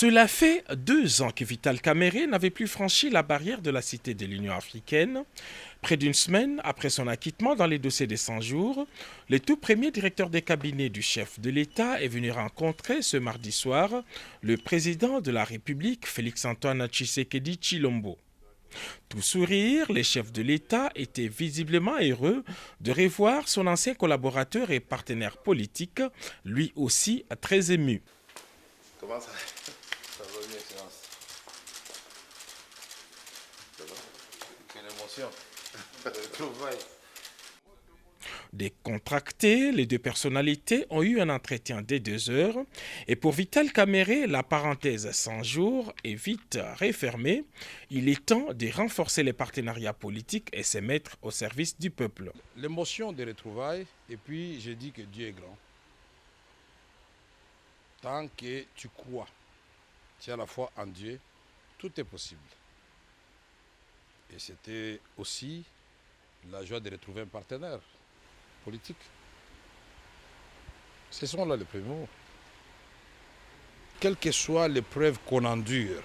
Cela fait 2 ans que Vital Kamerhe n'avait plus franchi la barrière de la Cité de l'Union africaine. Près d'une semaine après son acquittement dans les dossiers des 100 jours, le tout premier directeur des cabinets du chef de l'État est venu rencontrer ce mardi soir le président de la République, Félix-Antoine Tshisekedi Tshilombo. Tout sourire, les chefs de l'État étaient visiblement heureux de revoir son ancien collaborateur et partenaire politique, lui aussi très ému. Comment ça va? Ça va bien, Excellence. Ça va? Quelle émotion. Trouvaille. Décontractés, les deux personnalités ont eu un entretien de 2 heures et pour Vital Kamerhe, la parenthèse 100 jours est vite refermée. Il est temps de renforcer les partenariats politiques et se mettre au service du peuple. L'émotion des retrouvailles, et puis je dis que Dieu est grand. Tant que tu crois, tu as la foi en Dieu, tout est possible. Et c'était aussi la joie de retrouver un partenaire politique. Ce sont là les premiers mots. Quelle que soit l'épreuve qu'on endure,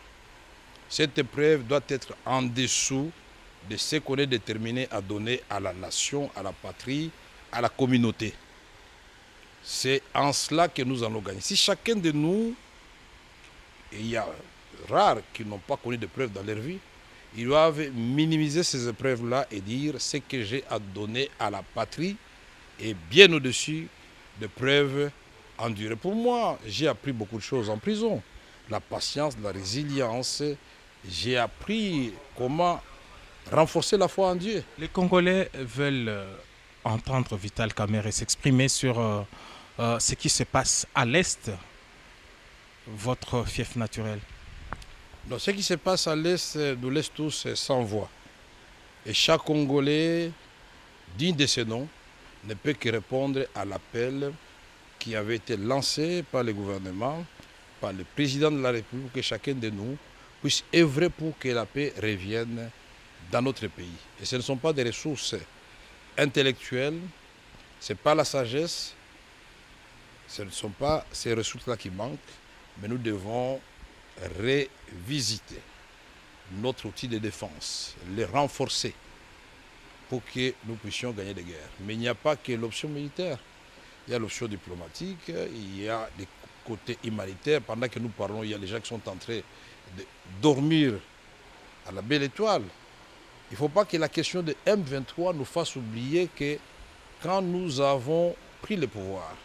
cette épreuve doit être en dessous de ce qu'on est déterminé à donner à la nation, à la patrie, à la communauté. C'est en cela que nous allons gagner. Si chacun de nous, et il y a rares qui n'ont pas connu d'épreuves dans leur vie, ils doivent minimiser ces épreuves-là et dire ce que j'ai à donner à la patrie est bien au-dessus des preuves endurées. Pour moi, j'ai appris beaucoup de choses en prison. La patience, la résilience. J'ai appris comment renforcer la foi en Dieu. Les Congolais veulent entendre Vital Kamerhe s'exprimer sur ce qui se passe à l'Est, votre fief naturel. Donc, ce qui se passe à l'Est, nous laisse tous sans voix. Et chaque Congolais, digne de ce nom, ne peut que répondre à l'appel qui avait été lancé par le gouvernement, par le président de la République, pour que chacun de nous puisse œuvrer pour que la paix revienne dans notre pays. Et ce ne sont pas des ressources intellectuelles, ce n'est pas la sagesse, ce ne sont pas ces ressources-là qui manquent, mais nous devons revisiter notre outil de défense, le renforcer pour que nous puissions gagner des guerres. Mais il n'y a pas que l'option militaire, il y a l'option diplomatique, il y a des côtés humanitaires. Pendant que nous parlons, il y a les gens qui sont en train de dormir à la belle étoile. Il ne faut pas que la question de M23 nous fasse oublier que quand nous avons pris le pouvoir,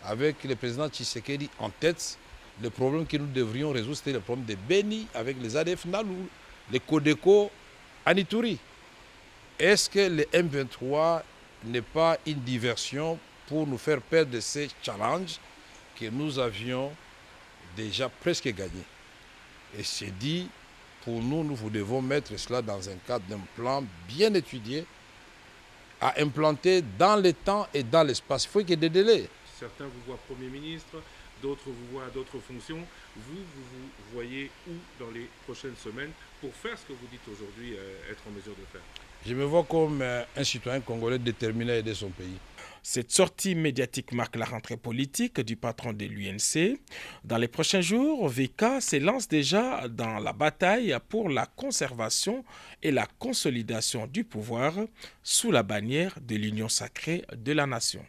avec le président Tshisekedi en tête, le problème que nous devrions résoudre, c'était le problème de Beni avec les ADF Nalou, les Codeco à Ituri. Est-ce que le M23 n'est pas une diversion pour nous faire perdre ces challenges que nous avions déjà presque gagnés? Et c'est dit, pour nous, nous devons mettre cela dans un cadre d'un plan bien étudié, à implanter dans le temps et dans l'espace. Il faut qu'il y ait des délais. Certains vous voient Premier ministre, d'autres vous voient à d'autres fonctions. Vous voyez où dans les prochaines semaines pour faire ce que vous dites aujourd'hui être en mesure de faire? Je me vois comme un citoyen congolais déterminé à aider son pays. Cette sortie médiatique marque la rentrée politique du patron de l'UNC. Dans les prochains jours, VK se lance déjà dans la bataille pour la conservation et la consolidation du pouvoir sous la bannière de l'Union sacrée de la nation.